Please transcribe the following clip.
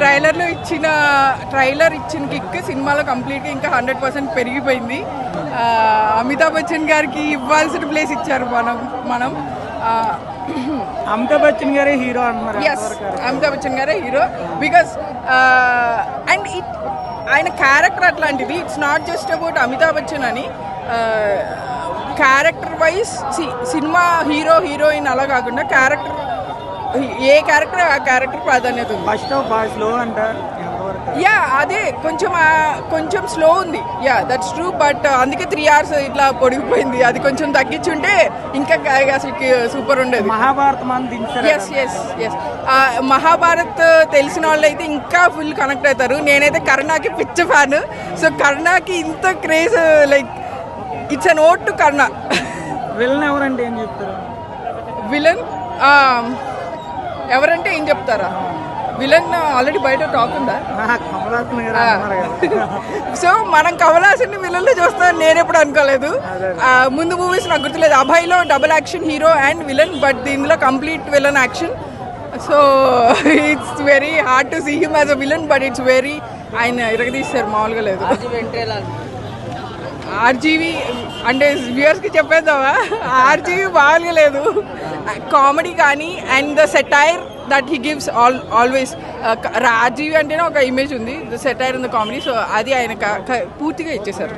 Trailer ఇచ్చిన kick సినిమాలో కంప్లీట్గా ఇంకా 100% పెరిగిపోయింది. అమితాబ్ బచ్చన్ గారికి ఇవ్వాల్సిన ప్లేస్ ఇచ్చారు మనం అమితాబ్ బచ్చన్ గారే హీరో అన్నారు. ఎస్, అమితాబ్ బచ్చన్ గారే హీరో. బికాస్ అండ్ ఆయన క్యారెక్టర్ అట్లాంటిది. It's not just about Amitabh Bachchan అని, క్యారెక్టర్ వైజ్ సినిమా హీరోయిన్ అలా కాకుండా క్యారెక్టర్, ఏ క్యారెక్టర్ ఆ క్యారెక్టర్ ప్రాధాన్యత ఉంది. ఫస్ట్ బాగా స్లో అంటారు. యా, అదే కొంచెం స్లో ఉంది. Yeah, that's true. బట్ అందుకే 3 hours ఇట్లా పొడిగిపోయింది. అది కొంచెం తగ్గించుంటే ఇంకా అసలు సూపర్ ఉండేది. మహాభారతం ఎస్ మహాభారత్ తెలిసిన వాళ్ళు అయితే ఇంకా ఫుల్ కనెక్ట్ అవుతారు. నేనైతే కర్ణాకి పిచ్చ ఫ్యాన్. సో కర్ణాకి ఇంత craze, like it's an vote to Karna. Villain ఎవరంటే ఏం చెప్తారు? విలన్ ఎవరంటే ఏం చెప్తారా? విలన్ ఆల్రెడీ బయట టాక్ ఉందా? సో మనం కమల్ హాసన్ విలన్లో చూస్తామని నేను ఎప్పుడు అనుకోలేదు. ముందు మూవీస్ నాకు గుర్తులేదు. అభయ్లో double action hero and villain, but దీనిలో complete villain action. So it's very hard to see him as a villain, but it's very, ఆయన ఇరగదీస్తారు, మామూలుగా లేదు. ఆర్జీవి అంటే వ్యూయర్స్కి చెప్పేద్దామా? ఆర్జీవి బాగా లేదు. కామెడీ కానీ and the satire that he gives always. RGV అంటేనే ఒక ఇమేజ్ ఉంది, the satire in the comedy. So అది ఆయన పూర్తిగా ఇచ్చేశారు.